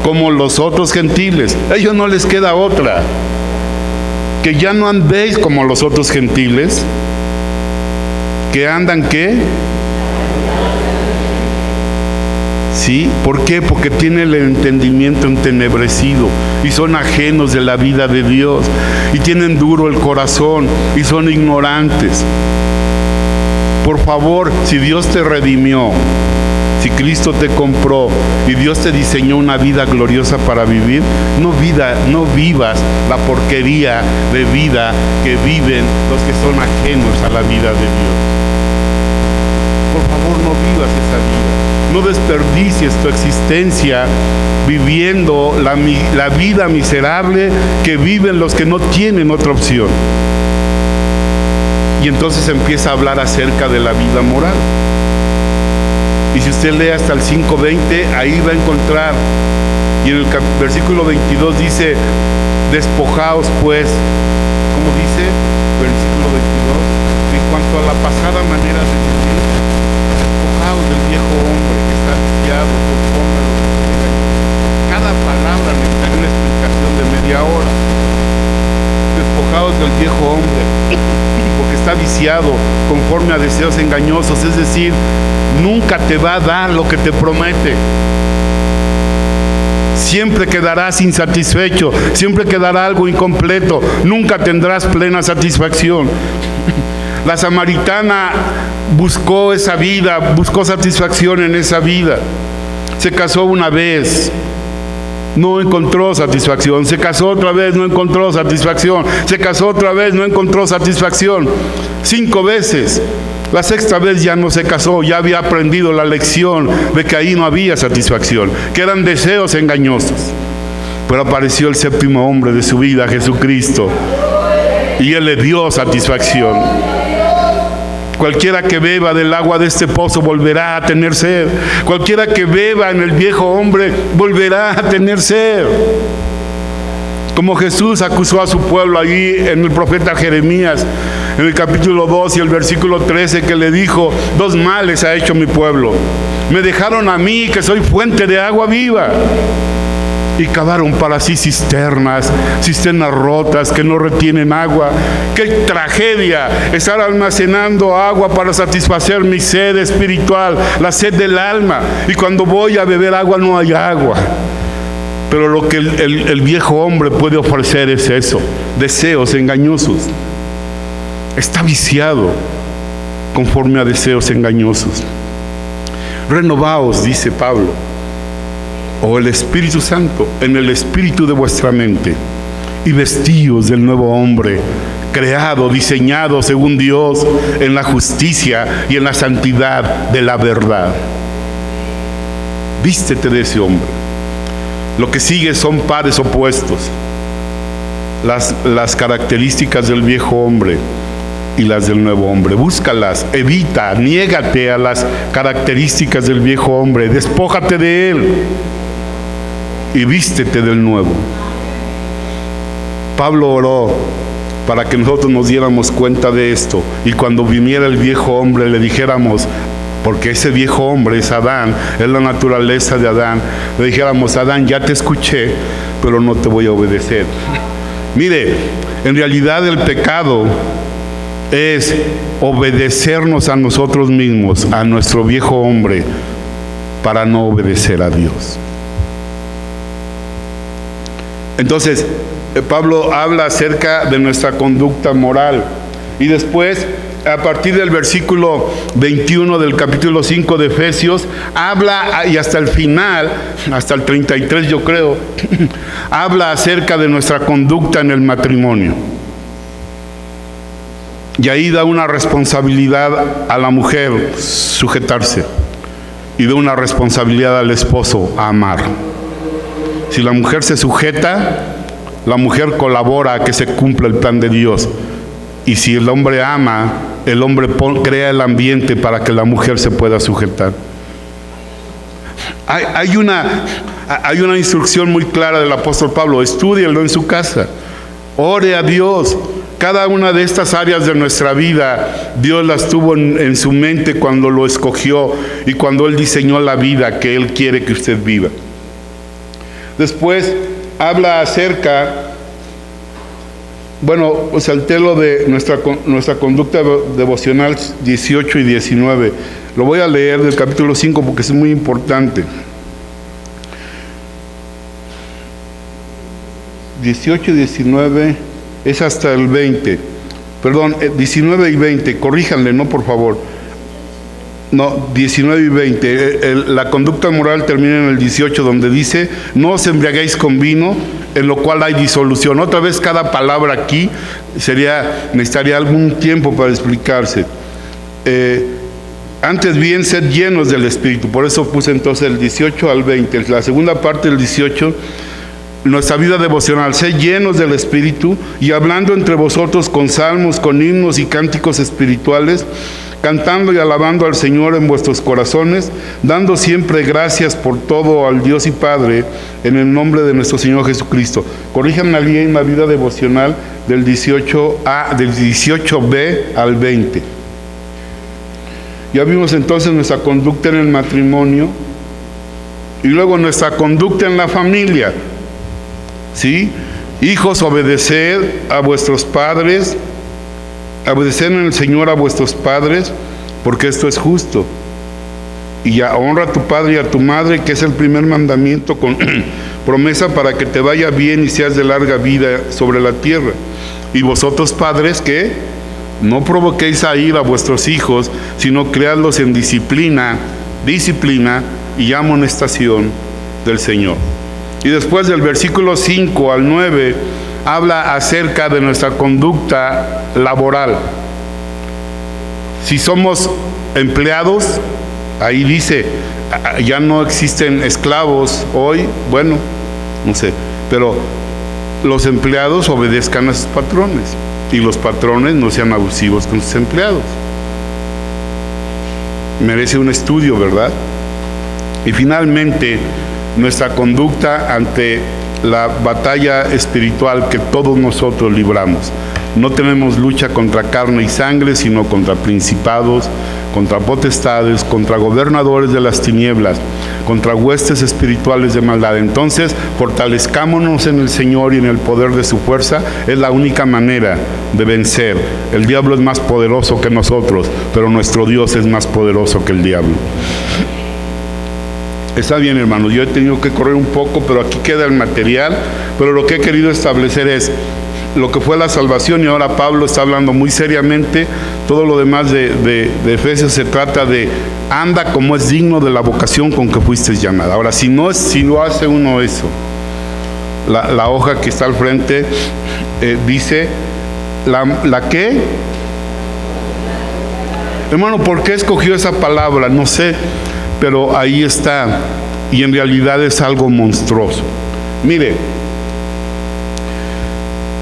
como los otros gentiles. A ellos no les queda otra. Que ya no andéis como los otros gentiles. ¿Que andan qué? ¿Sí? ¿Por qué? Porque tienen el entendimiento entenebrecido y son ajenos de la vida de Dios y tienen duro el corazón y son ignorantes. Por favor, si Dios te redimió, si Cristo te compró y Dios te diseñó una vida gloriosa para vivir, no vivas la porquería de vida que viven los que son ajenos a la vida de Dios. Por favor, no vivas esa vida. No desperdicies tu existencia viviendo la vida miserable que viven los que no tienen otra opción. Y entonces empieza a hablar acerca de la vida moral. Y si usted lee hasta el 5:20, ahí va a encontrar. Y en el versículo 22 dice, despojaos pues, ¿cómo dice? Versículo 22, en cuanto a la pasada manera de vivir, despojaos del viejo hombre que está viciado conforme a los engaños. Cada palabra necesita una explicación de media hora. Despojaos del viejo hombre, porque está viciado conforme a deseos engañosos, es decir, nunca te va a dar lo que te promete. Siempre quedarás insatisfecho, siempre quedará algo incompleto, nunca tendrás plena satisfacción. La samaritana buscó esa vida, buscó satisfacción en esa vida. Se casó una vez, no encontró satisfacción. Se casó otra vez, no encontró satisfacción. Se casó otra vez, no encontró satisfacción. 5 veces. La 6ª vez ya no se casó, ya había aprendido la lección de que ahí no había satisfacción, que eran deseos engañosos. Pero apareció el 7º hombre de su vida, Jesucristo, y Él le dio satisfacción. Cualquiera que beba del agua de este pozo volverá a tener sed. Cualquiera que beba en el viejo hombre volverá a tener sed. Como Jesús acusó a su pueblo allí en el profeta Jeremías, en el capítulo 2 y el versículo 13, que le dijo, 2 males ha hecho mi pueblo. Me dejaron a mí, que soy fuente de agua viva, y cavaron para sí cisternas rotas que no retienen agua. ¡Qué tragedia! Estar almacenando agua para satisfacer mi sed espiritual, la sed del alma. Y cuando voy a beber agua no hay agua. Pero lo que el viejo hombre puede ofrecer es eso, deseos engañosos. Está viciado conforme a deseos engañosos. Renovaos, dice Pablo, o el Espíritu Santo, en el espíritu de vuestra mente, y vestíos del nuevo hombre, creado, diseñado según Dios, en la justicia y en la santidad de la verdad. Vístete de ese hombre. Lo que sigue son pares opuestos. Las características del viejo hombre y las del nuevo hombre. Búscalas, evita, niégate a las características del viejo hombre, despójate de él y vístete del nuevo. Pablo oró para que nosotros nos diéramos cuenta de esto, y cuando viniera el viejo hombre le dijéramos, porque ese viejo hombre es Adán, es la naturaleza de Adán, le dijéramos, Adán, ya te escuché, pero no te voy a obedecer. Mire, en realidad el pecado es obedecernos a nosotros mismos, a nuestro viejo hombre, para no obedecer a Dios. Entonces, Pablo habla acerca de nuestra conducta moral, y después, a partir del versículo 21 del capítulo 5 de Efesios, habla, y hasta el final, hasta el 33 yo creo, habla acerca de nuestra conducta en el matrimonio. Y ahí da una responsabilidad a la mujer, sujetarse, y da una responsabilidad al esposo, a amar. Si la mujer se sujeta, la mujer colabora a que se cumpla el plan de Dios. Y si el hombre ama, el hombre crea el ambiente para que la mujer se pueda sujetar. Hay una instrucción muy clara del apóstol Pablo. Estúdielo en su casa. Ore a Dios. Cada una de estas áreas de nuestra vida, Dios las tuvo en su mente cuando lo escogió y cuando Él diseñó la vida que Él quiere que usted viva. Después habla acerca, salté lo de nuestra conducta devocional 18 y 19. Lo voy a leer del capítulo 5 porque es muy importante. 18 y 19 es hasta el 20. Perdón, 19 y 20, corríjanle, ¿no? Por favor. No, 19 y 20. La conducta moral termina en el 18, donde dice: no os embriaguéis con vino, en lo cual hay disolución. Otra vez, cada palabra aquí necesitaría algún tiempo para explicarse. Antes bien, sed llenos del Espíritu. Por eso puse entonces el 18 al 20. La segunda parte del 18, nuestra vida devocional: sed llenos del Espíritu, y hablando entre vosotros con salmos, con himnos y cánticos espirituales, cantando y alabando al Señor en vuestros corazones, dando siempre gracias por todo al Dios y Padre, en el nombre de nuestro Señor Jesucristo. Corríjanme bien la vida devocional del 18b al 20. Ya vimos entonces nuestra conducta en el matrimonio y luego nuestra conducta en la familia. ¿Sí? Hijos, obedeced a vuestros padres, obedeced en el Señor a vuestros padres, porque esto es justo. Y ya honra a tu padre y a tu madre, que es el primer mandamiento con promesa para que te vaya bien y seas de larga vida sobre la tierra. Y vosotros, padres, que no provoquéis a ira a vuestros hijos, sino creadlos en disciplina y amonestación del Señor. Y después del versículo 5 al 9 habla acerca de nuestra conducta laboral. Si somos empleados, ahí dice, ya no existen esclavos hoy, no sé, pero los empleados obedezcan a sus patrones y los patrones no sean abusivos con sus empleados. Merece un estudio, ¿verdad? Y finalmente, nuestra conducta ante la batalla espiritual que todos nosotros libramos. No tenemos lucha contra carne y sangre, sino contra principados, contra potestades, contra gobernadores de las tinieblas, contra huestes espirituales de maldad. Entonces, fortalezcámonos en el Señor y en el poder de su fuerza. Es la única manera de vencer. El diablo es más poderoso que nosotros, pero nuestro Dios es más poderoso que el diablo. Está bien, hermanos, yo he tenido que correr un poco, pero aquí queda el material. Pero lo que he querido establecer es lo que fue la salvación, y ahora Pablo está hablando muy seriamente. Todo lo demás de Efesios se trata de: anda como es digno de la vocación con que fuiste llamada. Ahora, si lo hace uno eso, la hoja que está al frente dice, ¿la qué? Hermano, ¿por qué escogió esa palabra? No sé, pero ahí está, y en realidad es algo monstruoso. Mire,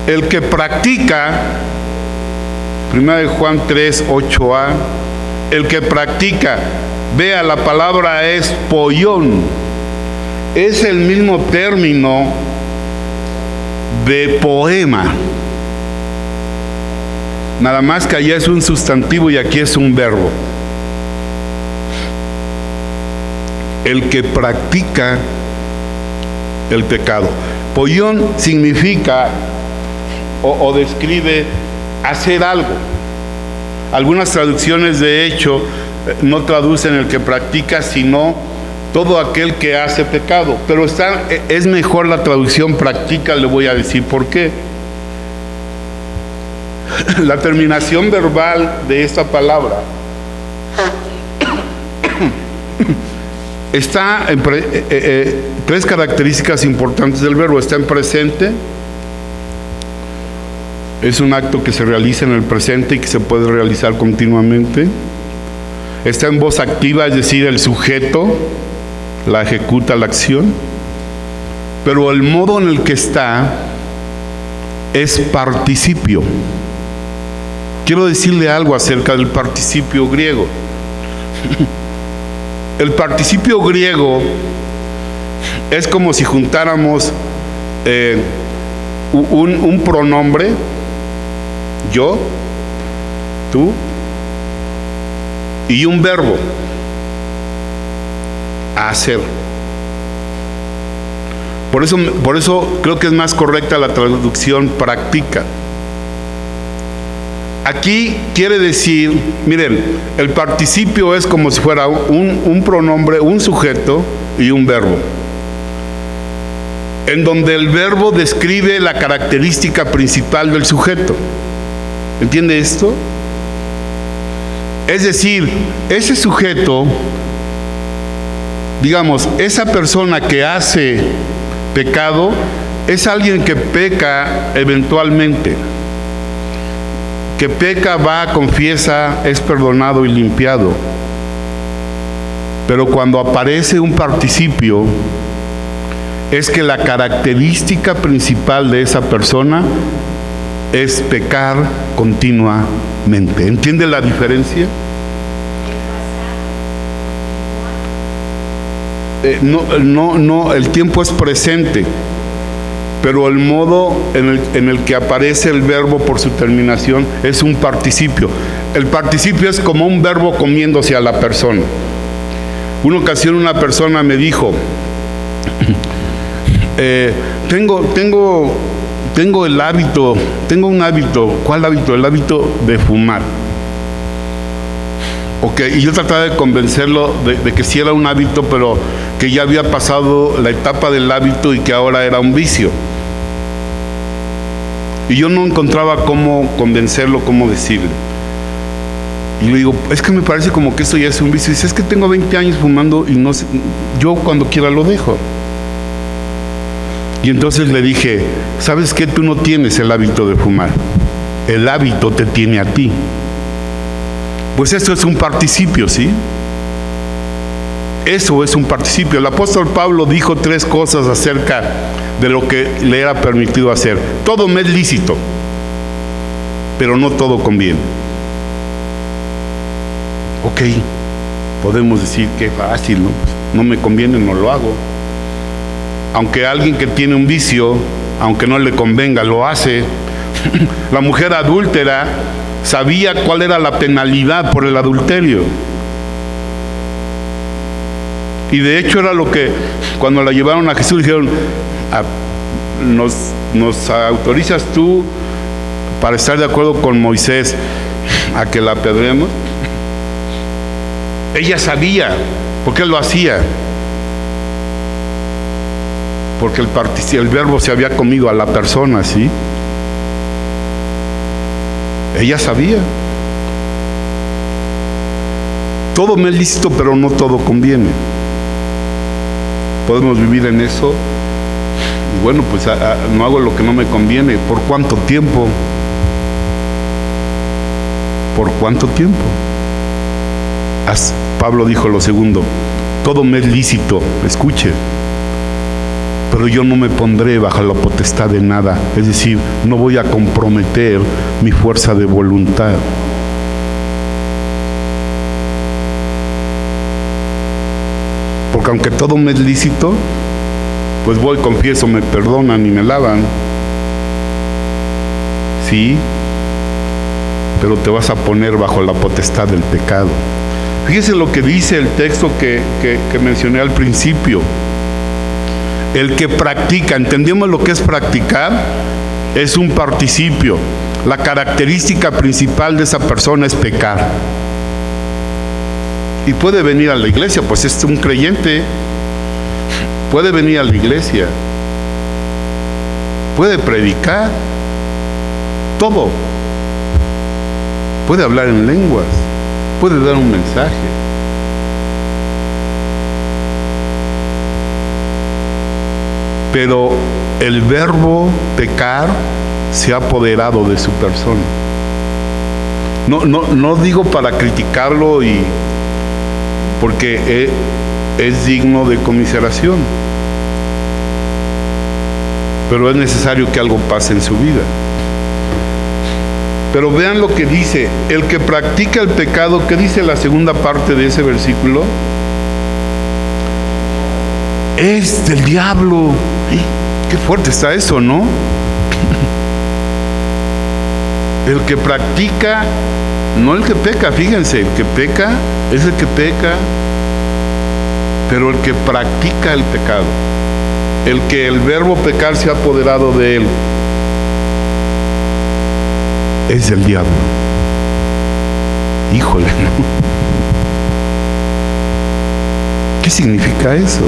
el que practica, 1 Juan 3, 8a, el que practica, vea, la palabra es poión, es el mismo término de poema, nada más que allá es un sustantivo y aquí es un verbo. El que practica el pecado. Poión significa o describe hacer algo. Algunas traducciones, de hecho, no traducen el que practica, sino todo aquel que hace pecado. Pero es mejor la traducción practica, le voy a decir por qué. La terminación verbal de esta palabra está en tres características importantes del verbo. Está en presente, es un acto que se realiza en el presente y que se puede realizar continuamente. Está en voz activa, es decir, el sujeto la ejecuta la acción, pero el modo en el que está es participio. Quiero decirle algo acerca del participio griego. El participio griego es como si juntáramos un pronombre yo, tú, y un verbo, hacer. Por eso creo que es más correcta la traducción practica. Aquí quiere decir, miren, el participio es como si fuera un pronombre, un sujeto y un verbo, en donde el verbo describe la característica principal del sujeto. ¿Entiende esto? Es decir, ese sujeto, digamos, esa persona que hace pecado, es alguien que peca eventualmente. Que peca, va, confiesa, es perdonado y limpiado. Pero cuando aparece un participio, es que la característica principal de esa persona es pecar continuamente. ¿Entiende la diferencia? No, el tiempo es presente, pero el modo en el que aparece el verbo por su terminación es un participio. El participio es como un verbo comiéndose a la persona. Una ocasión una persona me dijo, tengo el hábito, tengo un hábito. ¿Cuál hábito? El hábito de fumar. Okay, y yo trataba de convencerlo de que sí era un hábito, pero que ya había pasado la etapa del hábito y que ahora era un vicio. Y yo no encontraba cómo convencerlo, cómo decirle. Y le digo, es que me parece como que esto ya es un vicio. Y dice, es que tengo 20 años fumando y no sé, yo cuando quiera lo dejo. Y entonces le dije, ¿sabes qué? Tú no tienes el hábito de fumar. El hábito te tiene a ti. Pues esto es un participio, ¿sí? Eso es un participio. El apóstol Pablo dijo 3 cosas acerca de lo que le era permitido hacer. Todo me es lícito, pero no todo conviene. Ok, podemos decir que fácil, ¿no? Pues no me conviene, no lo hago. Aunque alguien que tiene un vicio, aunque no le convenga, lo hace. La mujer adúltera sabía cuál era la penalidad por el adulterio. Y de hecho era lo que, cuando la llevaron a Jesús, dijeron, ¿nos autorizas tú para estar de acuerdo con Moisés a que la apedreemos? Ella sabía, ¿por qué lo hacía? Porque el verbo se había comido a la persona, ¿sí? Ella sabía. Todo me es lícito, pero no todo conviene. Podemos vivir en eso. Y bueno, pues no hago lo que no me conviene. ¿Por cuánto tiempo? ¿Por cuánto tiempo? Pablo dijo lo segundo, todo me es lícito, escuche, pero yo no me pondré bajo la potestad de nada, es decir, no voy a comprometer mi fuerza de voluntad. Porque aunque todo me es lícito, pues voy, confieso, me perdonan y me lavan. Sí, pero te vas a poner bajo la potestad del pecado. Fíjese lo que dice el texto que mencioné al principio. El que practica, ¿entendemos lo que es practicar? Es un participio. La característica principal de esa persona es pecar. Y puede venir a la iglesia, pues es un creyente. Puede venir a la iglesia. Puede predicar. Todo. Puede hablar en lenguas. Puede dar un mensaje. Pero el verbo pecar se ha apoderado de su persona. No digo para criticarlo porque es digno de conmiseración. Pero es necesario que algo pase en su vida. Pero vean lo que dice, el que practica el pecado, ¿qué dice la segunda parte de ese versículo? Es del diablo. Qué fuerte está eso, ¿no? El que practica, no el que peca, fíjense, el que peca es el que peca, pero el que practica el pecado, el que el verbo pecar se ha apoderado de él, es el diablo. Híjole, ¿no? ¿Qué significa eso?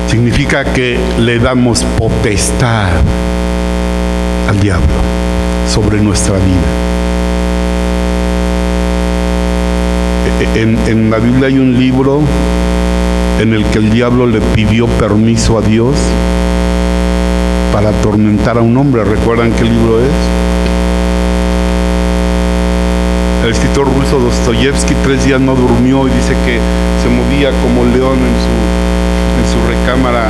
Significa que le damos potestad al diablo sobre nuestra vida. En la Biblia hay un libro en el que el diablo le pidió permiso a Dios para atormentar a un hombre. ¿Recuerdan qué libro es? El escritor ruso Dostoyevsky 3 días no durmió y dice que se movía como león en su recámara